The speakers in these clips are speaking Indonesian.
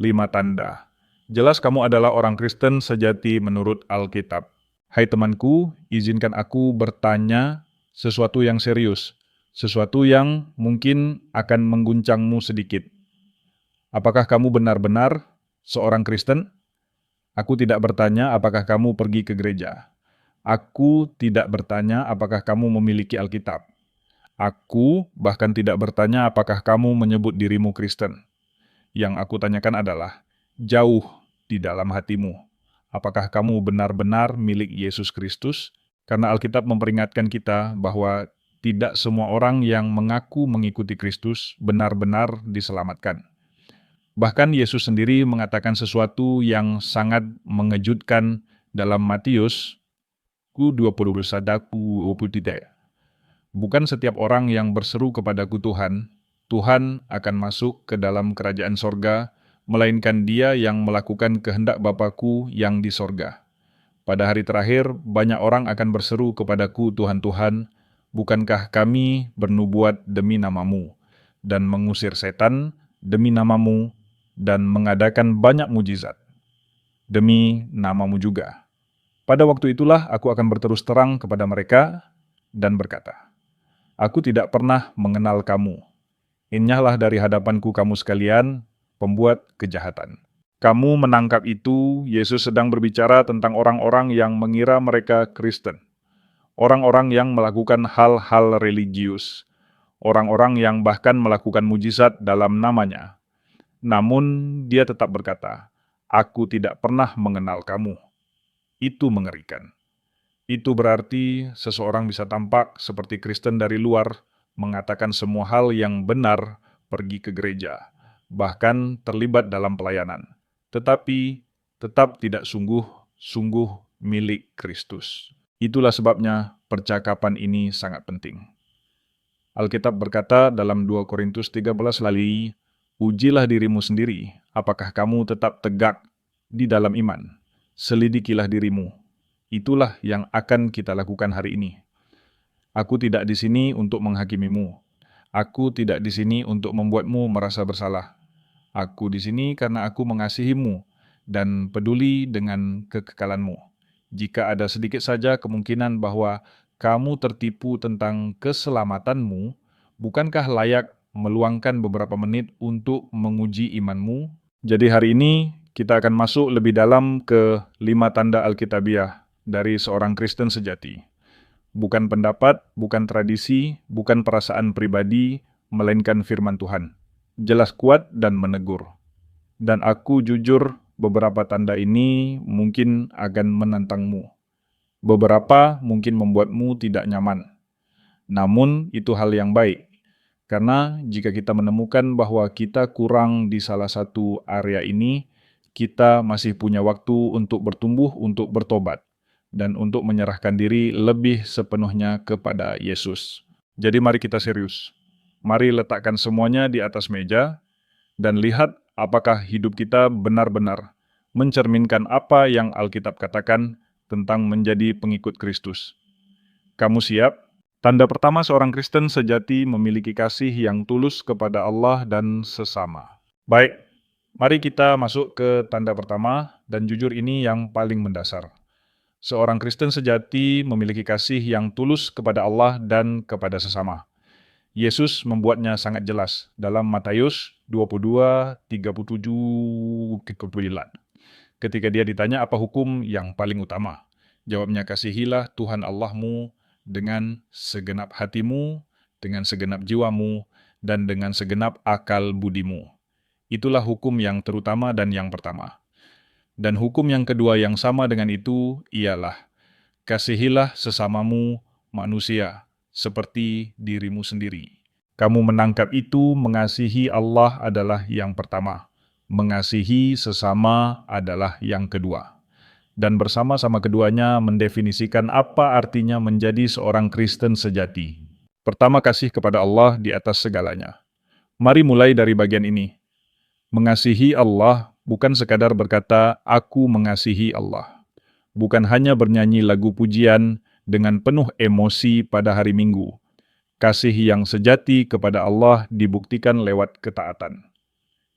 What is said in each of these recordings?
5 tanda. Jelas kamu adalah orang Kristen sejati menurut Alkitab. Hai temanku, izinkan aku bertanya sesuatu yang serius, sesuatu yang mungkin akan mengguncangmu sedikit. Apakah kamu benar-benar seorang Kristen? Aku tidak bertanya apakah kamu pergi ke gereja. Aku tidak bertanya apakah kamu memiliki Alkitab. Aku bahkan tidak bertanya apakah kamu menyebut dirimu Kristen. Yang aku tanyakan adalah, jauh di dalam hatimu, apakah kamu benar-benar milik Yesus Kristus? Karena Alkitab memperingatkan kita bahwa tidak semua orang yang mengaku mengikuti Kristus benar-benar diselamatkan. Bahkan Yesus sendiri mengatakan sesuatu yang sangat mengejutkan dalam Matius 21:23. Bukan setiap orang yang berseru kepadaku Tuhan, Tuhan akan masuk ke dalam kerajaan sorga, melainkan dia yang melakukan kehendak Bapa-Ku yang di sorga. Pada hari terakhir, banyak orang akan berseru kepadaku, Tuhan, Tuhan, bukankah kami bernubuat demi namamu, dan mengusir setan demi namamu, dan mengadakan banyak mujizat demi namamu juga. Pada waktu itulah aku akan berterus terang kepada mereka dan berkata, Aku tidak pernah mengenal kamu. Enyahlah dari hadapanku kamu sekalian, pembuat kejahatan. Kamu menangkap itu, Yesus sedang berbicara tentang orang-orang yang mengira mereka Kristen. Orang-orang yang melakukan hal-hal religius. Orang-orang yang bahkan melakukan mujizat dalam namanya. Namun dia tetap berkata, Aku tidak pernah mengenal kamu. Itu mengerikan. Itu berarti seseorang bisa tampak seperti Kristen dari luar, mengatakan semua hal yang benar, pergi ke gereja, bahkan terlibat dalam pelayanan, tetapi tetap tidak sungguh-sungguh milik Kristus. Itulah sebabnya percakapan ini sangat penting. Alkitab berkata dalam 2 Korintus 13 lali, Ujilah dirimu sendiri, apakah kamu tetap tegak di dalam iman. Selidikilah dirimu. Itulah yang akan kita lakukan hari ini. Aku tidak di sini untuk menghakimimu. Aku tidak di sini untuk membuatmu merasa bersalah. Aku di sini karena aku mengasihimu dan peduli dengan kekekalanmu. Jika ada sedikit saja kemungkinan bahwa kamu tertipu tentang keselamatanmu, bukankah layak meluangkan beberapa menit untuk menguji imanmu? Jadi hari ini kita akan masuk lebih dalam ke 5 tanda Alkitabiah dari seorang Kristen sejati. Bukan pendapat, bukan tradisi, bukan perasaan pribadi, melainkan firman Tuhan. Jelas kuat dan menegur. Dan aku jujur, beberapa tanda ini mungkin akan menantangmu. Beberapa mungkin membuatmu tidak nyaman. Namun itu hal yang baik. Karena jika kita menemukan bahwa kita kurang di salah satu area ini, kita masih punya waktu untuk bertumbuh, untuk bertobat, dan untuk menyerahkan diri lebih sepenuhnya kepada Yesus. Jadi mari kita serius. Mari letakkan semuanya di atas meja dan lihat apakah hidup kita benar-benar mencerminkan apa yang Alkitab katakan tentang menjadi pengikut Kristus. Kamu siap? Tanda pertama seorang Kristen sejati memiliki kasih yang tulus kepada Allah dan sesama. Baik, mari kita masuk ke tanda pertama, dan jujur ini yang paling mendasar. Seorang Kristen sejati memiliki kasih yang tulus kepada Allah dan kepada sesama. Yesus membuatnya sangat jelas dalam Matius 22:37-39. Ketika dia ditanya apa hukum yang paling utama, jawabnya, kasihilah Tuhan Allahmu dengan segenap hatimu, dengan segenap jiwamu, dan dengan segenap akal budimu. Itulah hukum yang terutama dan yang pertama. Dan hukum yang kedua yang sama dengan itu ialah, kasihilah sesamamu manusia seperti dirimu sendiri. Kamu menangkap itu, mengasihi Allah adalah yang pertama. Mengasihi sesama adalah yang kedua. Dan bersama-sama keduanya mendefinisikan apa artinya menjadi seorang Kristen sejati. Pertama, kasih kepada Allah di atas segalanya. Mari mulai dari bagian ini. Mengasihi Allah bukan sekadar berkata, aku mengasihi Allah. Bukan hanya bernyanyi lagu pujian dengan penuh emosi pada hari Minggu. Kasih yang sejati kepada Allah dibuktikan lewat ketaatan.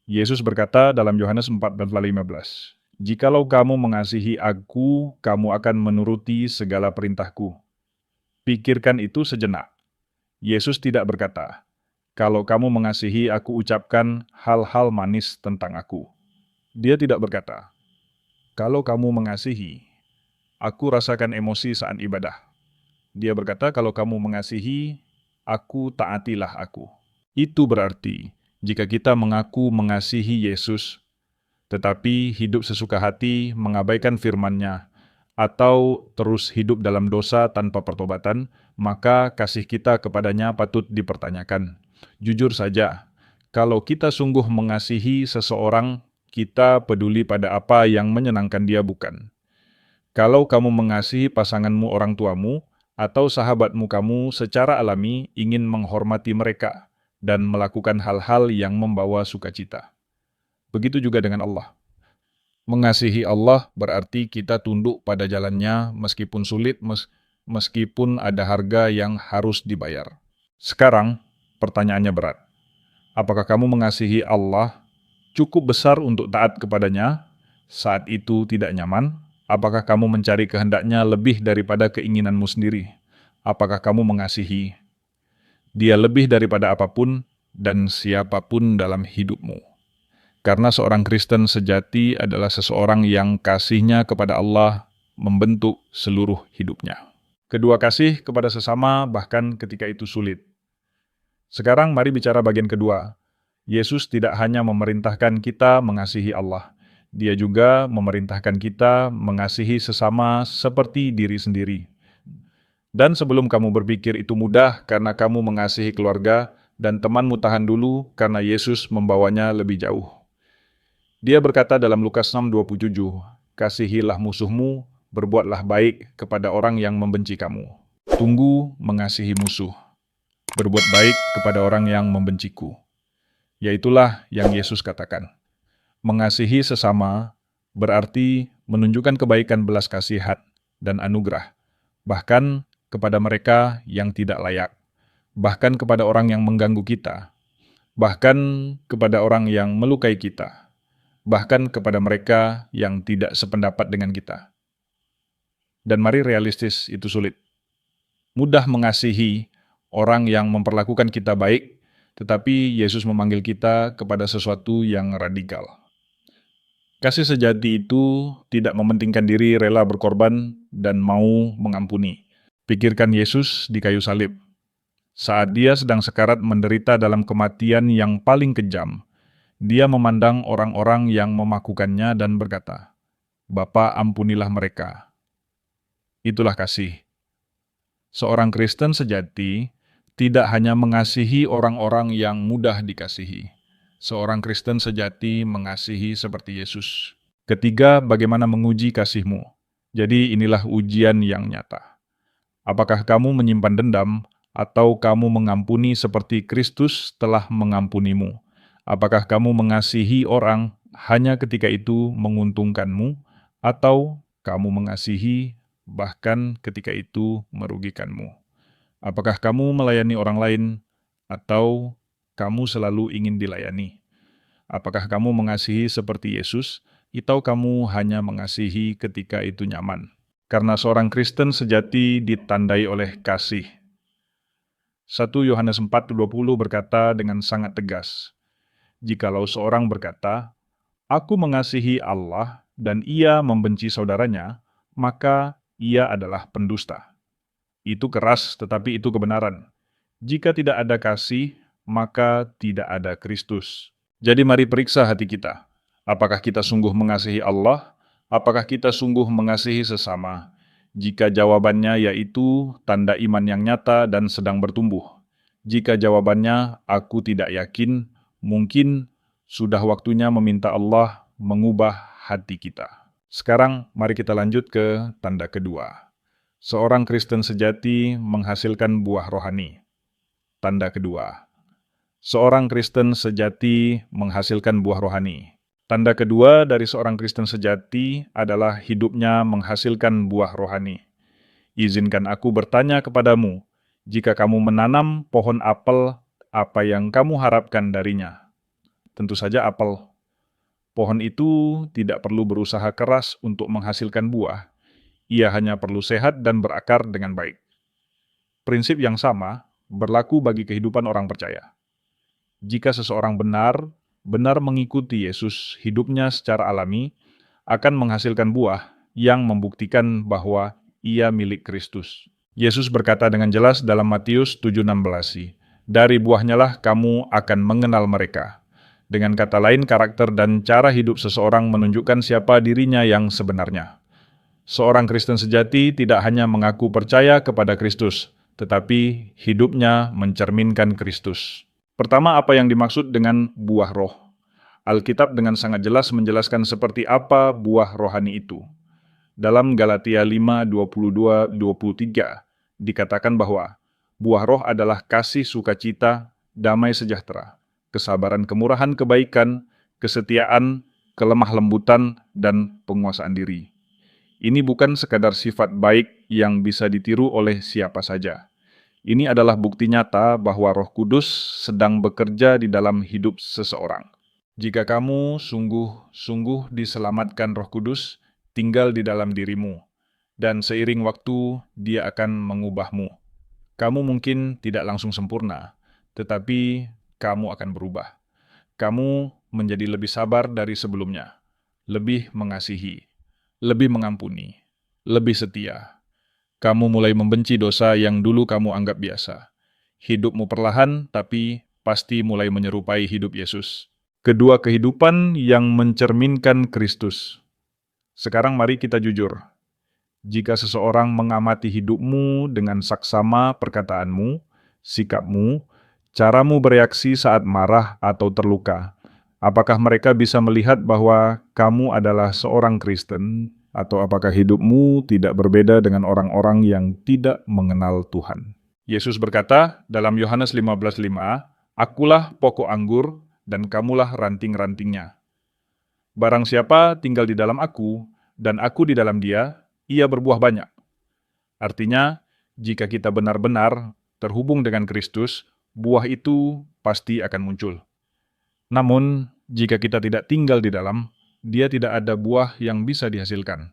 Yesus berkata dalam Yohanes 14:15, "Jikalau kamu mengasihi Aku, kamu akan menuruti segala perintahku." Pikirkan itu sejenak. Yesus tidak berkata, "Kalau kamu mengasihi Aku, ucapkan hal-hal manis tentang Aku." Dia tidak berkata, "Kalau kamu mengasihi, Aku rasakan emosi saat ibadah." Dia berkata, "Kalau kamu mengasihi, Aku taatilah Aku." Itu berarti, jika kita mengaku mengasihi Yesus, tetapi hidup sesuka hati, mengabaikan firman-Nya, atau terus hidup dalam dosa tanpa pertobatan, maka kasih kita kepadanya patut dipertanyakan. Jujur saja, kalau kita sungguh mengasihi seseorang, kita peduli pada apa yang menyenangkan dia, bukan? Kalau kamu mengasihi pasanganmu, orang tuamu, atau sahabatmu, kamu secara alami ingin menghormati mereka dan melakukan hal-hal yang membawa sukacita. Begitu juga dengan Allah. Mengasihi Allah berarti kita tunduk pada jalannya meskipun sulit, meskipun ada harga yang harus dibayar. Sekarang, pertanyaannya berat. Apakah kamu mengasihi Allah cukup besar untuk taat kepadanya saat itu tidak nyaman? Apakah kamu mencari kehendaknya lebih daripada keinginanmu sendiri? Apakah kamu mengasihi Dia lebih daripada apapun dan siapapun dalam hidupmu? Karena seorang Kristen sejati adalah seseorang yang kasihnya kepada Allah membentuk seluruh hidupnya. Kedua, kasih kepada sesama bahkan ketika itu sulit. Sekarang mari bicara bagian kedua. Yesus tidak hanya memerintahkan kita mengasihi Allah, Dia juga memerintahkan kita mengasihi sesama seperti diri sendiri. Dan sebelum kamu berpikir itu mudah karena kamu mengasihi keluarga dan temanmu, tahan dulu karena Yesus membawanya lebih jauh. Dia berkata dalam Lukas 6:27, "Kasihilah musuhmu, berbuatlah baik kepada orang yang membenci kamu. Tunggu mengasihi musuh, berbuat baik kepada orang yang membenciku." Yaitulah yang Yesus katakan. Mengasihi sesama berarti menunjukkan kebaikan, belas kasihan, dan anugerah, bahkan kepada mereka yang tidak layak, bahkan kepada orang yang mengganggu kita, bahkan kepada orang yang melukai kita, bahkan kepada mereka yang tidak sependapat dengan kita. Dan mari realistis, itu sulit. Mudah mengasihi orang yang memperlakukan kita baik, tetapi Yesus memanggil kita kepada sesuatu yang radikal. Kasih sejati itu tidak mementingkan diri, rela berkorban, dan mau mengampuni. Pikirkan Yesus di kayu salib. Saat Dia sedang sekarat menderita dalam kematian yang paling kejam, Dia memandang orang-orang yang memakukannya dan berkata, "Bapa, ampunilah mereka." Itulah kasih. Seorang Kristen sejati tidak hanya mengasihi orang-orang yang mudah dikasihi. Seorang Kristen sejati mengasihi seperti Yesus. Ketiga, bagaimana menguji kasihmu? Jadi inilah ujian yang nyata. Apakah kamu menyimpan dendam atau kamu mengampuni seperti Kristus telah mengampunimu? Apakah kamu mengasihi orang hanya ketika itu menguntungkanmu atau kamu mengasihi bahkan ketika itu merugikanmu? Apakah kamu melayani orang lain atau kamu selalu ingin dilayani? Apakah kamu mengasihi seperti Yesus atau kamu hanya mengasihi ketika itu nyaman? Karena seorang Kristen sejati ditandai oleh kasih. 1 Yohanes 4:20 berkata dengan sangat tegas, "Jikalau seorang berkata, 'Aku mengasihi Allah,' dan ia membenci saudaranya, maka ia adalah pendusta." Itu keras, tetapi itu kebenaran. Jika tidak ada kasih, maka tidak ada Kristus. Jadi mari periksa hati kita. Apakah kita sungguh mengasihi Allah? Apakah kita sungguh mengasihi sesama? Jika jawabannya yaitu tanda iman yang nyata dan sedang bertumbuh. Jika jawabannya aku tidak yakin, mungkin sudah waktunya meminta Allah mengubah hati kita. Sekarang mari kita lanjut ke tanda kedua. Seorang Kristen sejati menghasilkan buah rohani. Tanda kedua. Seorang Kristen sejati menghasilkan buah rohani. Tanda kedua dari seorang Kristen sejati adalah hidupnya menghasilkan buah rohani. Izinkan aku bertanya kepadamu, jika kamu menanam pohon apel, apa yang kamu harapkan darinya? Tentu saja apel. Pohon itu tidak perlu berusaha keras untuk menghasilkan buah. Ia hanya perlu sehat dan berakar dengan baik. Prinsip yang sama berlaku bagi kehidupan orang percaya. Jika seseorang benar mengikuti Yesus, hidupnya secara alami akan menghasilkan buah yang membuktikan bahwa ia milik Kristus. Yesus berkata dengan jelas dalam Matius 7:16, "Dari buahnya lah kamu akan mengenal mereka." Dengan kata lain, karakter dan cara hidup seseorang menunjukkan siapa dirinya yang sebenarnya. Seorang Kristen sejati tidak hanya mengaku percaya kepada Kristus, tetapi hidupnya mencerminkan Kristus. Pertama, apa yang dimaksud dengan buah roh? Alkitab dengan sangat jelas menjelaskan seperti apa buah rohani itu. Dalam Galatia 5:22-23 dikatakan bahwa buah roh adalah kasih, sukacita, damai sejahtera, kesabaran, kemurahan, kebaikan, kesetiaan, kelemah lembutan, dan penguasaan diri. Ini bukan sekadar sifat baik yang bisa ditiru oleh siapa saja. Ini adalah bukti nyata bahwa Roh Kudus sedang bekerja di dalam hidup seseorang. Jika kamu sungguh-sungguh diselamatkan Roh Kudus, tinggal di dalam dirimu, dan seiring waktu Dia akan mengubahmu. Kamu mungkin tidak langsung sempurna, tetapi kamu akan berubah. Kamu menjadi lebih sabar dari sebelumnya, lebih mengasihi, lebih mengampuni, lebih setia. Kamu mulai membenci dosa yang dulu kamu anggap biasa. Hidupmu perlahan, tapi pasti mulai menyerupai hidup Yesus. Kedua, kehidupan yang mencerminkan Kristus. Sekarang mari kita jujur. Jika seseorang mengamati hidupmu dengan saksama perkataanmu, sikapmu, caramu bereaksi saat marah atau terluka, apakah mereka bisa melihat bahwa kamu adalah seorang Kristen? Atau apakah hidupmu tidak berbeda dengan orang-orang yang tidak mengenal Tuhan? Yesus berkata dalam Yohanes 15:5, "Akulah pokok anggur dan kamulah ranting-rantingnya. Barang siapa tinggal di dalam aku dan aku di dalam dia, ia berbuah banyak." Artinya, jika kita benar-benar terhubung dengan Kristus, buah itu pasti akan muncul. Namun, jika kita tidak tinggal di dalam, dia tidak ada buah yang bisa dihasilkan.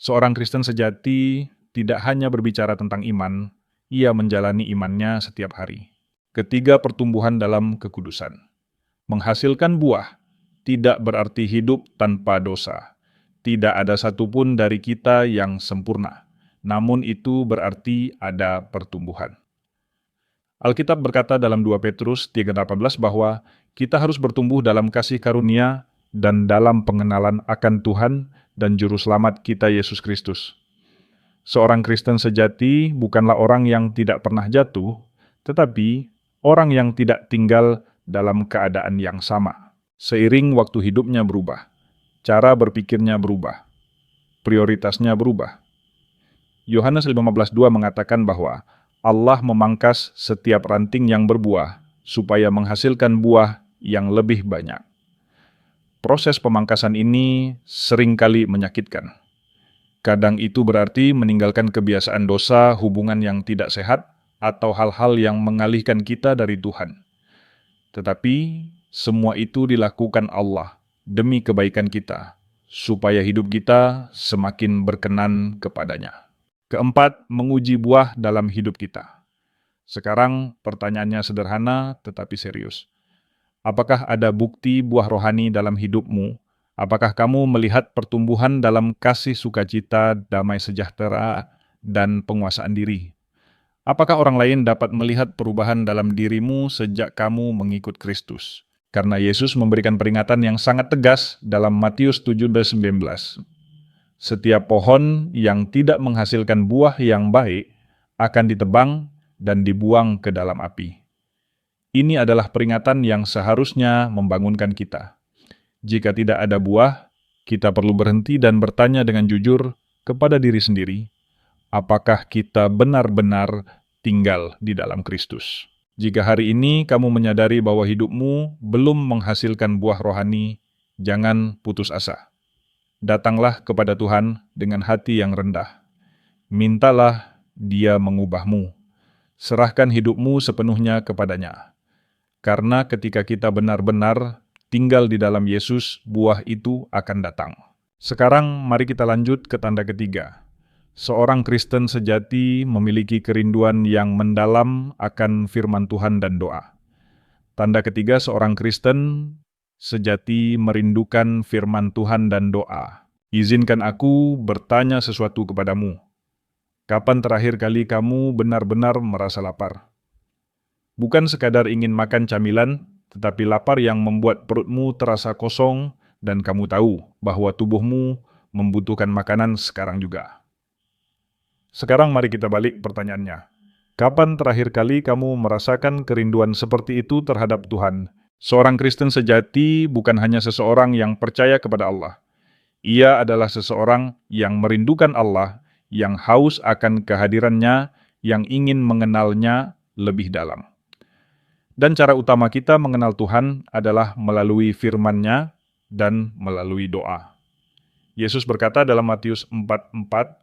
Seorang Kristen sejati tidak hanya berbicara tentang iman, ia menjalani imannya setiap hari. Ketiga, pertumbuhan dalam kekudusan. Menghasilkan buah tidak berarti hidup tanpa dosa. Tidak ada satupun dari kita yang sempurna, namun itu berarti ada pertumbuhan. Alkitab berkata dalam 2 Petrus 3:18 bahwa kita harus bertumbuh dalam kasih karunia dan dalam pengenalan akan Tuhan dan Juru Selamat kita Yesus Kristus. Seorang Kristen sejati bukanlah orang yang tidak pernah jatuh, tetapi orang yang tidak tinggal dalam keadaan yang sama. Seiring waktu hidupnya berubah, cara berpikirnya berubah, prioritasnya berubah. Yohanes 15:2 mengatakan bahwa Allah memangkas setiap ranting yang berbuah supaya menghasilkan buah yang lebih banyak. Proses pemangkasan ini seringkali menyakitkan. Kadang itu berarti meninggalkan kebiasaan dosa, hubungan yang tidak sehat, atau hal-hal yang mengalihkan kita dari Tuhan. Tetapi, semua itu dilakukan Allah demi kebaikan kita, supaya hidup kita semakin berkenan kepadanya. Keempat, menguji buah dalam hidup kita. Sekarang pertanyaannya sederhana tetapi serius. Apakah ada bukti buah rohani dalam hidupmu? Apakah kamu melihat pertumbuhan dalam kasih, sukacita, damai sejahtera, dan penguasaan diri? Apakah orang lain dapat melihat perubahan dalam dirimu sejak kamu mengikut Kristus? Karena Yesus memberikan peringatan yang sangat tegas dalam Matius 7:19. Setiap pohon yang tidak menghasilkan buah yang baik akan ditebang dan dibuang ke dalam api. Ini adalah peringatan yang seharusnya membangunkan kita. Jika tidak ada buah, kita perlu berhenti dan bertanya dengan jujur kepada diri sendiri, apakah kita benar-benar tinggal di dalam Kristus? Jika hari ini kamu menyadari bahwa hidupmu belum menghasilkan buah rohani, jangan putus asa. Datanglah kepada Tuhan dengan hati yang rendah. Mintalah Dia mengubahmu. Serahkan hidupmu sepenuhnya kepadanya. karena ketika kita benar-benar tinggal di dalam Yesus, buah itu akan datang. Sekarang mari kita lanjut ke tanda ketiga. Seorang Kristen sejati memiliki kerinduan yang mendalam akan firman Tuhan dan doa. Tanda ketiga, seorang Kristen sejati merindukan firman Tuhan dan doa. Izinkan aku bertanya sesuatu kepadamu. Kapan terakhir kali kamu benar-benar merasa lapar? Bukan sekadar ingin makan camilan, tetapi lapar yang membuat perutmu terasa kosong dan kamu tahu bahwa tubuhmu membutuhkan makanan sekarang juga. Sekarang mari kita balik pertanyaannya. Kapan terakhir kali kamu merasakan kerinduan seperti itu terhadap Tuhan? Seorang Kristen sejati bukan hanya seseorang yang percaya kepada Allah. Ia adalah seseorang yang merindukan Allah, yang haus akan kehadirannya, yang ingin mengenalnya lebih dalam. Dan cara utama kita mengenal Tuhan adalah melalui firman-Nya dan melalui doa. Yesus berkata dalam Matius 4:4,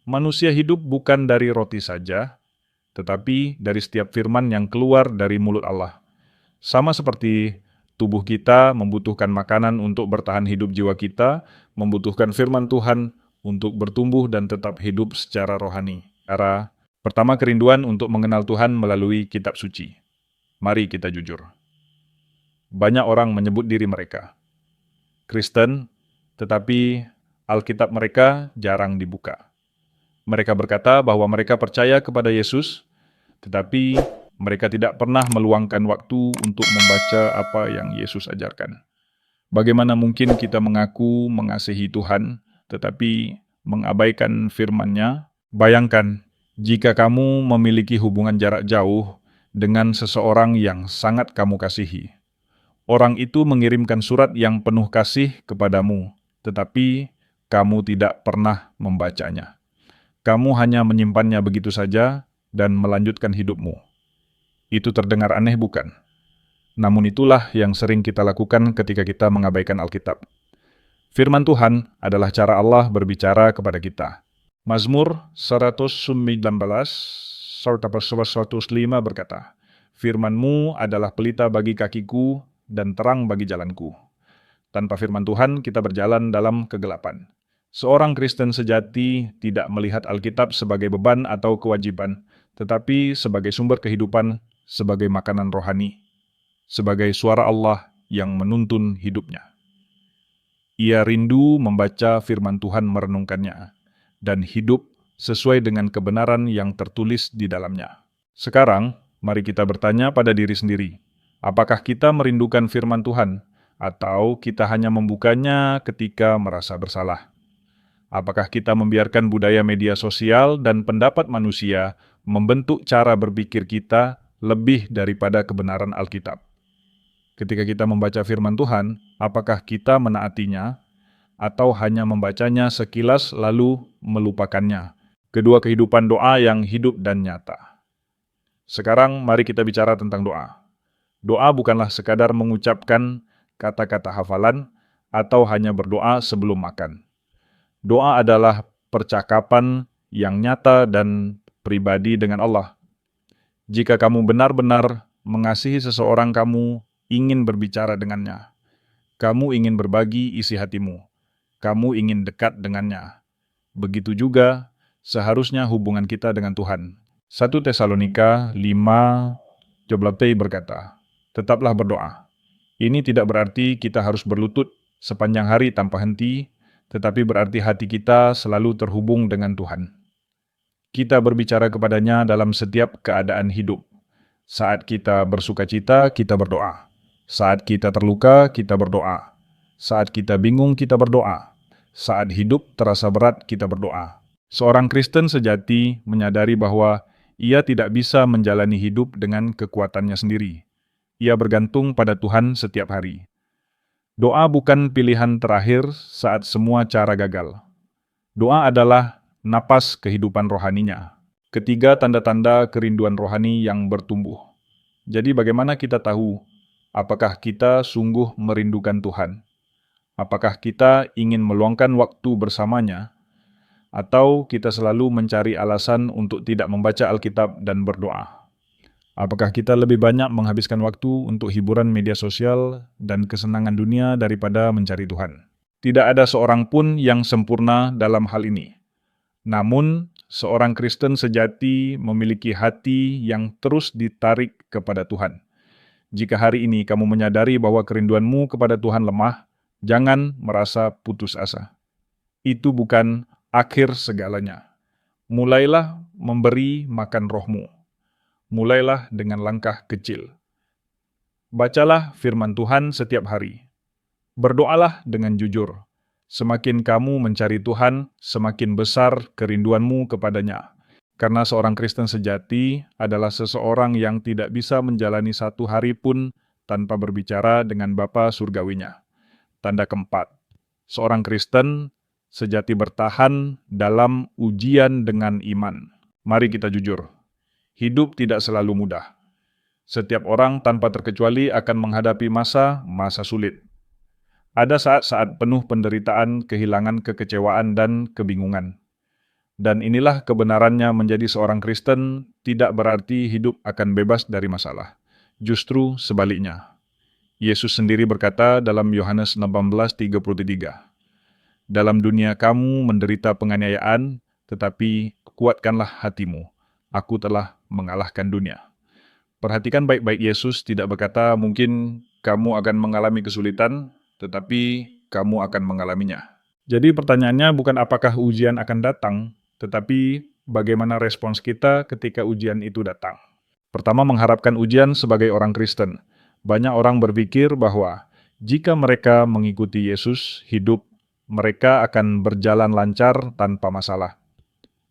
"Manusia hidup bukan dari roti saja, tetapi dari setiap firman yang keluar dari mulut Allah." Sama seperti tubuh kita membutuhkan makanan untuk bertahan hidup, jiwa kita membutuhkan firman Tuhan untuk bertumbuh dan tetap hidup secara rohani. Pertama, kerinduan untuk mengenal Tuhan melalui kitab suci. Mari kita jujur. Banyak orang menyebut diri mereka Kristen, tetapi Alkitab mereka jarang dibuka. Mereka berkata bahwa mereka percaya kepada Yesus, tetapi mereka tidak pernah meluangkan waktu untuk membaca apa yang Yesus ajarkan. Bagaimana mungkin kita mengaku mengasihi Tuhan, tetapi mengabaikan firman-Nya? Bayangkan, jika kamu memiliki hubungan jarak jauh dengan seseorang yang sangat kamu kasihi. Orang itu mengirimkan surat yang penuh kasih kepadamu, tetapi kamu tidak pernah membacanya. Kamu hanya menyimpannya begitu saja dan melanjutkan hidupmu. Itu terdengar aneh, bukan? Namun itulah yang sering kita lakukan ketika kita mengabaikan Alkitab. Firman Tuhan adalah cara Allah berbicara kepada kita. Mazmur 119 serta pasal 105 berkata, "Firman-Mu adalah pelita bagi kakiku dan terang bagi jalanku." Tanpa firman Tuhan, kita berjalan dalam kegelapan. Seorang Kristen sejati tidak melihat Alkitab sebagai beban atau kewajiban, tetapi sebagai sumber kehidupan, sebagai makanan rohani, sebagai suara Allah yang menuntun hidupnya. Ia rindu membaca firman Tuhan, merenungkannya, dan hidup sesuai dengan kebenaran yang tertulis di dalamnya. Sekarang, mari kita bertanya pada diri sendiri, apakah kita merindukan firman Tuhan, atau kita hanya membukanya ketika merasa bersalah? Apakah kita membiarkan budaya media sosial dan pendapat manusia membentuk cara berpikir kita lebih daripada kebenaran Alkitab? Ketika kita membaca firman Tuhan, apakah kita menaatinya, atau hanya membacanya sekilas lalu melupakannya? Kedua kehidupan doa yang hidup dan nyata. Sekarang mari kita bicara tentang doa. Doa bukanlah sekadar mengucapkan kata-kata hafalan atau hanya berdoa sebelum makan. Doa adalah percakapan yang nyata dan pribadi dengan Allah. Jika kamu benar-benar mengasihi seseorang, kamu ingin berbicara dengannya. Kamu ingin berbagi isi hatimu. Kamu ingin dekat dengannya. Begitu juga seharusnya hubungan kita dengan Tuhan. 1 Tesalonika 5:17 berkata, "Tetaplah berdoa." Ini tidak berarti kita harus berlutut sepanjang hari tanpa henti, tetapi berarti hati kita selalu terhubung dengan Tuhan. Kita berbicara kepadanya dalam setiap keadaan hidup. Saat kita bersukacita, kita berdoa. Saat kita terluka, kita berdoa. Saat kita bingung, kita berdoa. Saat hidup terasa berat, kita berdoa. Seorang Kristen sejati menyadari bahwa ia tidak bisa menjalani hidup dengan kekuatannya sendiri. Ia bergantung pada Tuhan setiap hari. Doa bukan pilihan terakhir saat semua cara gagal. Doa adalah napas kehidupan rohaninya. Ketiga, tanda-tanda kerinduan rohani yang bertumbuh. Jadi bagaimana kita tahu apakah kita sungguh merindukan Tuhan? Apakah kita ingin meluangkan waktu bersamanya? Atau kita selalu mencari alasan untuk tidak membaca Alkitab dan berdoa? Apakah kita lebih banyak menghabiskan waktu untuk hiburan media sosial dan kesenangan dunia daripada mencari Tuhan? Tidak ada seorang pun yang sempurna dalam hal ini. Namun, seorang Kristen sejati memiliki hati yang terus ditarik kepada Tuhan. Jika hari ini kamu menyadari bahwa kerinduanmu kepada Tuhan lemah, jangan merasa putus asa. Itu bukan akhir segalanya. Mulailah memberi makan rohmu. Mulailah dengan langkah kecil. Bacalah firman Tuhan setiap hari. Berdoalah dengan jujur. Semakin kamu mencari Tuhan, semakin besar kerinduanmu kepadanya. Karena seorang Kristen sejati adalah seseorang yang tidak bisa menjalani satu hari pun tanpa berbicara dengan Bapa Surgawinya. Tanda keempat, seorang Kristen sejati bertahan dalam ujian dengan iman. Mari kita jujur. Hidup tidak selalu mudah. Setiap orang tanpa terkecuali akan menghadapi masa sulit. Ada saat-saat penuh penderitaan, kehilangan, kekecewaan, dan kebingungan. Dan inilah kebenarannya menjadi seorang Kristen tidak berarti hidup akan bebas dari masalah. Justru sebaliknya. Yesus sendiri berkata dalam Yohanes 18:33, "Dalam dunia kamu menderita penganiayaan, tetapi kuatkanlah hatimu. Aku telah mengalahkan dunia." Perhatikan baik-baik, Yesus tidak berkata mungkin kamu akan mengalami kesulitan, tetapi kamu akan mengalaminya. Jadi pertanyaannya bukan apakah ujian akan datang, tetapi bagaimana respons kita ketika ujian itu datang. Pertama, mengharapkan ujian sebagai orang Kristen. Banyak orang berpikir bahwa jika mereka mengikuti Yesus, hidup mereka akan berjalan lancar tanpa masalah.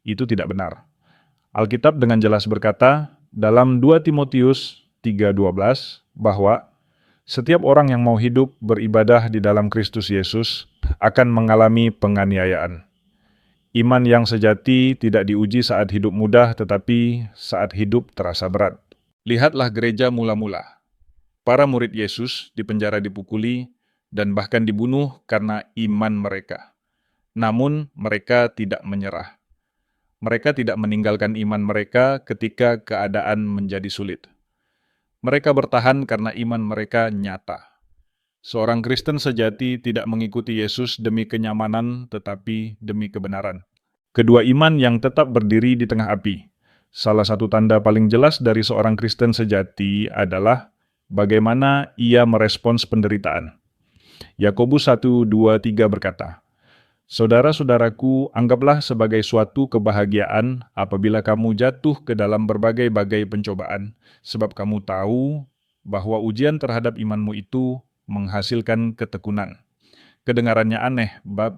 Itu tidak benar. Alkitab dengan jelas berkata dalam 2 Timotius 3:12 bahwa setiap orang yang mau hidup beribadah di dalam Kristus Yesus akan mengalami penganiayaan. Iman yang sejati tidak diuji saat hidup mudah, tetapi saat hidup terasa berat. Lihatlah gereja mula-mula. Para murid Yesus dipenjara, dipukuli, dan bahkan dibunuh karena iman mereka. Namun mereka tidak menyerah. Mereka tidak meninggalkan iman mereka ketika keadaan menjadi sulit. Mereka bertahan karena iman mereka nyata. Seorang Kristen sejati tidak mengikuti Yesus demi kenyamanan, tetapi demi kebenaran. Kedua iman yang tetap berdiri di tengah api. Salah satu tanda paling jelas dari seorang Kristen sejati adalah bagaimana ia merespons penderitaan. Yakobus 1:2-3 berkata, "Saudara-saudaraku, anggaplah sebagai suatu kebahagiaan apabila kamu jatuh ke dalam berbagai-bagai pencobaan, sebab kamu tahu bahwa ujian terhadap imanmu itu menghasilkan ketekunan." Kedengarannya aneh,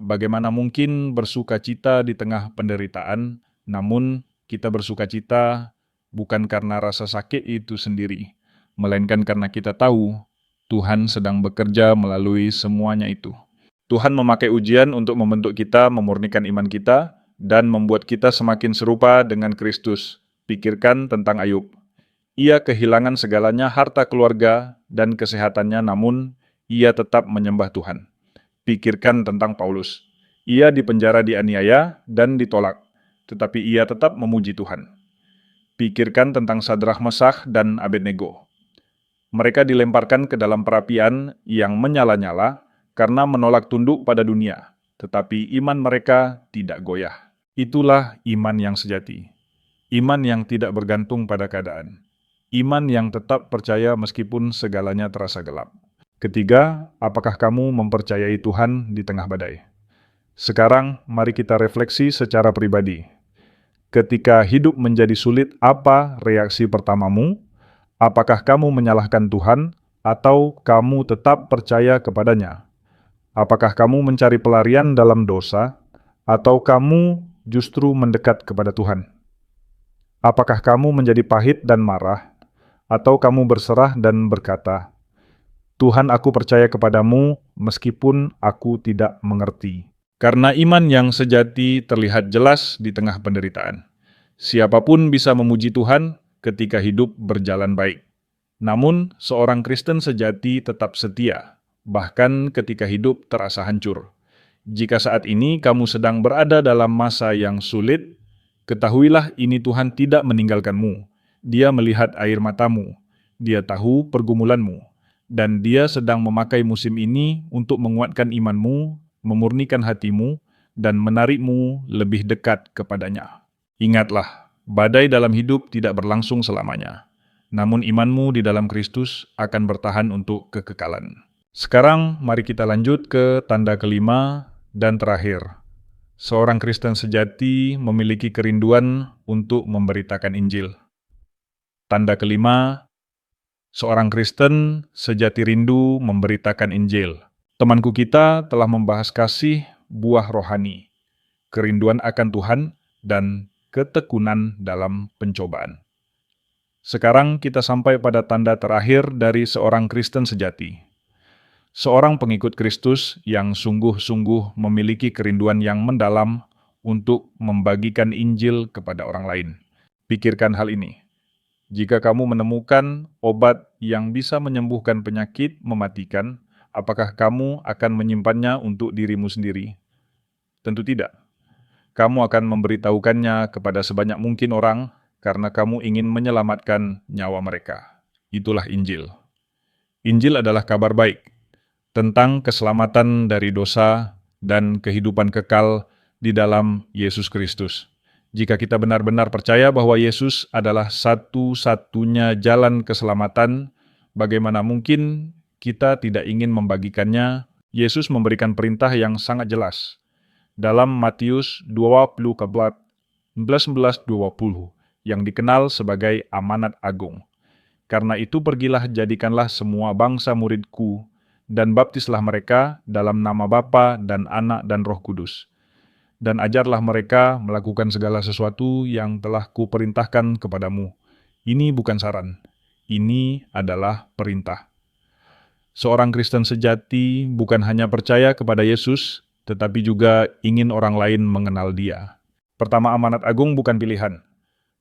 bagaimana mungkin bersukacita di tengah penderitaan, namun kita bersukacita bukan karena rasa sakit itu sendiri, melainkan karena kita tahu Tuhan sedang bekerja melalui semuanya itu. Tuhan memakai ujian untuk membentuk kita, memurnikan iman kita, dan membuat kita semakin serupa dengan Kristus. Pikirkan tentang Ayub. Ia kehilangan segalanya, harta keluarga dan kesehatannya, namun ia tetap menyembah Tuhan. Pikirkan tentang Paulus. Ia dipenjara, dianiaya, dan ditolak, tetapi ia tetap memuji Tuhan. Pikirkan tentang Sadrah, Mesakh, dan Abednego. Mereka dilemparkan ke dalam perapian yang menyala-nyala karena menolak tunduk pada dunia, tetapi iman mereka tidak goyah. Itulah iman yang sejati. Iman yang tidak bergantung pada keadaan. Iman yang tetap percaya meskipun segalanya terasa gelap. Ketiga, apakah kamu mempercayai Tuhan di tengah badai? Sekarang, mari kita refleksi secara pribadi. Ketika hidup menjadi sulit, apa reaksi pertamamu? Apakah kamu menyalahkan Tuhan atau kamu tetap percaya kepadanya? Apakah kamu mencari pelarian dalam dosa atau kamu justru mendekat kepada Tuhan? Apakah kamu menjadi pahit dan marah atau kamu berserah dan berkata, "Tuhan, aku percaya kepadamu meskipun aku tidak mengerti." Karena iman yang sejati terlihat jelas di tengah penderitaan. Siapapun bisa memuji Tuhan ketika hidup berjalan baik. Namun, seorang Kristen sejati tetap setia, bahkan ketika hidup terasa hancur. Jika saat ini kamu sedang berada dalam masa yang sulit, ketahuilah ini Tuhan tidak meninggalkanmu. Dia melihat air matamu, Dia tahu pergumulanmu, dan Dia sedang memakai musim ini untuk menguatkan imanmu, memurnikan hatimu, dan menarikmu lebih dekat kepadanya. Ingatlah, badai dalam hidup tidak berlangsung selamanya. Namun imanmu di dalam Kristus akan bertahan untuk kekekalan. Sekarang mari kita lanjut ke tanda kelima dan terakhir. Seorang Kristen sejati memiliki kerinduan untuk memberitakan Injil. Tanda kelima, seorang Kristen sejati rindu memberitakan Injil. Temanku kita telah membahas kasih, buah rohani, kerinduan akan Tuhan, dan ketekunan dalam pencobaan. Sekarang kita sampai pada tanda terakhir dari seorang Kristen sejati. Seorang pengikut Kristus yang sungguh-sungguh memiliki kerinduan yang mendalam untuk membagikan Injil kepada orang lain. Pikirkan hal ini. Jika kamu menemukan obat yang bisa menyembuhkan penyakit mematikan, apakah kamu akan menyimpannya untuk dirimu sendiri? Tentu tidak. Kamu akan memberitahukannya kepada sebanyak mungkin orang karena kamu ingin menyelamatkan nyawa mereka. Itulah Injil. Injil adalah kabar baik tentang keselamatan dari dosa dan kehidupan kekal di dalam Yesus Kristus. Jika kita benar-benar percaya bahwa Yesus adalah satu-satunya jalan keselamatan, bagaimana mungkin kita tidak ingin membagikannya? Yesus memberikan perintah yang sangat jelas. Dalam Matius 20:19-20 yang dikenal sebagai amanat agung. Karena itu pergilah jadikanlah semua bangsa muridku dan baptislah mereka dalam nama Bapa dan Anak dan Roh Kudus. Dan ajarlah mereka melakukan segala sesuatu yang telah kuperintahkan kepadamu. Ini bukan saran, ini adalah perintah. Seorang Kristen sejati bukan hanya percaya kepada Yesus, tetapi juga ingin orang lain mengenal Dia. Pertama, amanat agung bukan pilihan.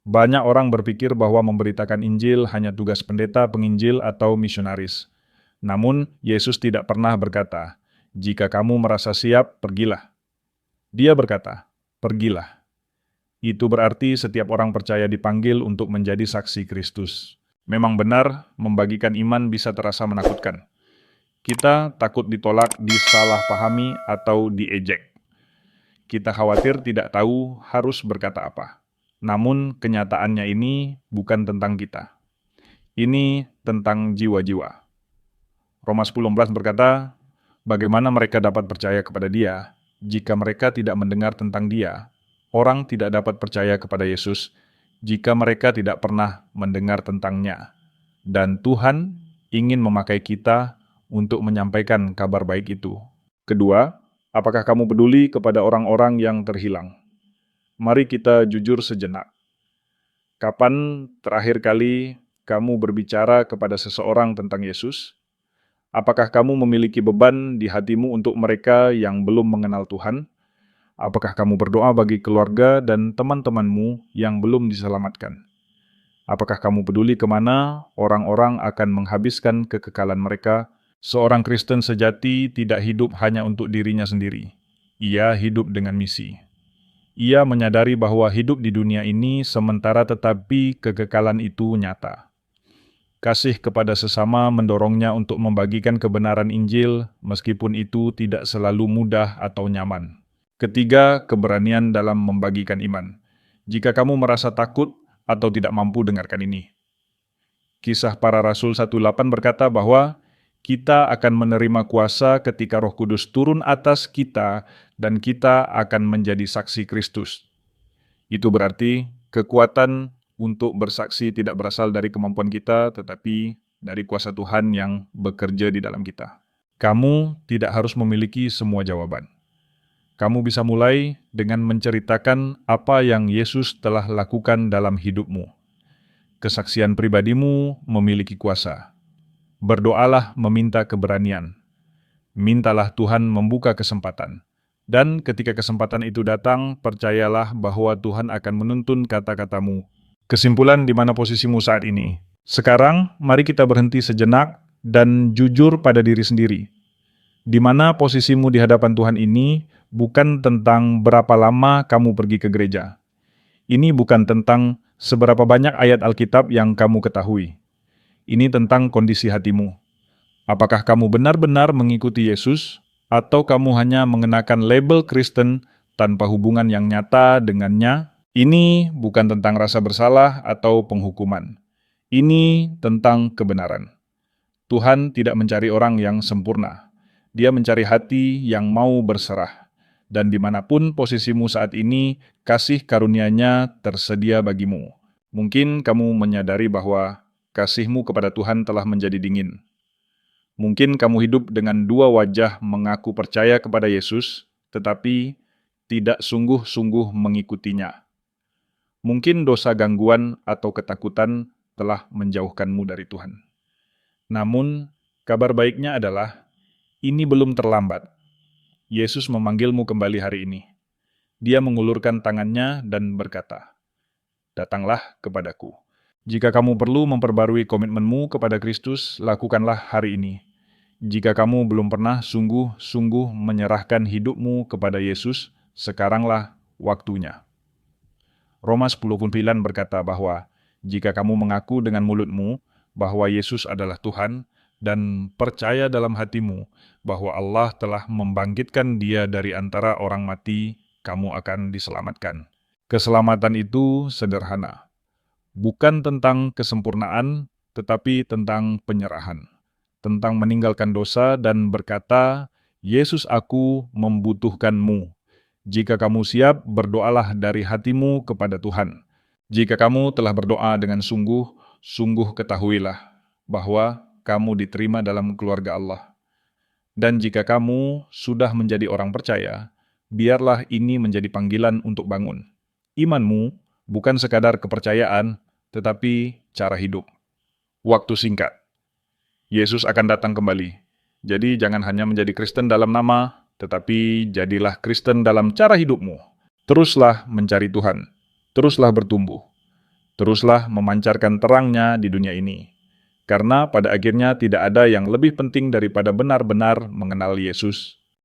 Banyak orang berpikir bahwa memberitakan Injil hanya tugas pendeta, penginjil, atau misionaris. Namun, Yesus tidak pernah berkata, "Jika kamu merasa siap, pergilah." Dia berkata, "Pergilah." Itu berarti setiap orang percaya dipanggil untuk menjadi saksi Kristus. Memang benar, membagikan iman bisa terasa menakutkan. Kita takut ditolak, disalahpahami, atau diejek. Kita khawatir tidak tahu harus berkata apa. Namun kenyataannya ini bukan tentang kita. Ini tentang jiwa-jiwa. Roma 10:14 berkata, bagaimana mereka dapat percaya kepada Dia jika mereka tidak mendengar tentang Dia? Orang tidak dapat percaya kepada Yesus jika mereka tidak pernah mendengar tentang-Nya. Dan Tuhan ingin memakai kita untuk menyampaikan kabar baik itu. Kedua, apakah kamu peduli kepada orang-orang yang terhilang? Mari kita jujur sejenak. Kapan terakhir kali kamu berbicara kepada seseorang tentang Yesus? Apakah kamu memiliki beban di hatimu untuk mereka yang belum mengenal Tuhan? Apakah kamu berdoa bagi keluarga dan teman-temanmu yang belum diselamatkan? Apakah kamu peduli kemana orang-orang akan menghabiskan kekekalan mereka? Seorang Kristen sejati tidak hidup hanya untuk dirinya sendiri. Ia hidup dengan misi. Ia menyadari bahwa hidup di dunia ini sementara tetapi kekekalan itu nyata. Kasih kepada sesama mendorongnya untuk membagikan kebenaran Injil meskipun itu tidak selalu mudah atau nyaman. Ketiga, keberanian dalam membagikan iman. Jika kamu merasa takut atau tidak mampu dengarkan ini. Kisah Para Rasul 1:8 berkata bahwa kita akan menerima kuasa ketika Roh Kudus turun atas kita dan kita akan menjadi saksi Kristus. Itu berarti kekuatan untuk bersaksi tidak berasal dari kemampuan kita, tetapi dari kuasa Tuhan yang bekerja di dalam kita. Kamu tidak harus memiliki semua jawaban. Kamu bisa mulai dengan menceritakan apa yang Yesus telah lakukan dalam hidupmu. Kesaksian pribadimu memiliki kuasa. Berdoalah meminta keberanian. Mintalah Tuhan membuka kesempatan. Dan ketika kesempatan itu datang, percayalah bahwa Tuhan akan menuntun kata-katamu. Kesimpulan di mana posisimu saat ini. Sekarang, mari kita berhenti sejenak dan jujur pada diri sendiri. Di mana posisimu di hadapan Tuhan ini bukan tentang berapa lama kamu pergi ke gereja. Ini bukan tentang Seberapa banyak ayat Alkitab yang kamu ketahui? Ini tentang kondisi hatimu. Apakah kamu benar-benar mengikuti Yesus, atau kamu hanya mengenakan label Kristen tanpa hubungan yang nyata dengannya? Ini bukan tentang rasa bersalah atau penghukuman. Ini tentang kebenaran. Tuhan tidak mencari orang yang sempurna. Dia mencari hati yang mau berserah. Dan dimanapun posisimu saat ini, kasih karunia-Nya tersedia bagimu. Mungkin kamu menyadari bahwa kasihmu kepada Tuhan telah menjadi dingin. Mungkin kamu hidup dengan dua wajah mengaku percaya kepada Yesus, tetapi tidak sungguh-sungguh mengikutinya. Mungkin dosa gangguan atau ketakutan telah menjauhkanmu dari Tuhan. Namun, kabar baiknya adalah, ini belum terlambat. Yesus memanggilmu kembali hari ini. Dia mengulurkan tangannya dan berkata, "Datanglah kepadaku." Jika kamu perlu memperbarui komitmenmu kepada Kristus, lakukanlah hari ini. Jika kamu belum pernah sungguh-sungguh menyerahkan hidupmu kepada Yesus, sekaranglah waktunya. Roma 10:9 berkata bahwa, jika kamu mengaku dengan mulutmu bahwa Yesus adalah Tuhan, dan percaya dalam hatimu bahwa Allah telah membangkitkan Dia dari antara orang mati, kamu akan diselamatkan. Keselamatan itu sederhana. Bukan tentang kesempurnaan, tetapi tentang penyerahan. Tentang meninggalkan dosa dan berkata, "Yesus, aku membutuhkanmu." Jika kamu siap, berdoalah dari hatimu kepada Tuhan. Jika kamu telah berdoa dengan sungguh ketahuilah bahwa kamu diterima dalam keluarga Allah. Dan jika kamu sudah menjadi orang percaya, biarlah ini menjadi panggilan untuk bangun. Imanmu bukan sekadar kepercayaan, tetapi cara hidup. Waktu singkat. Yesus akan datang kembali. Jadi jangan hanya menjadi Kristen dalam nama, tetapi jadilah Kristen dalam cara hidupmu. Teruslah mencari Tuhan. Teruslah bertumbuh. Teruslah memancarkan terangnya di dunia ini. Karena pada akhirnya tidak ada yang lebih penting daripada benar-benar mengenal Yesus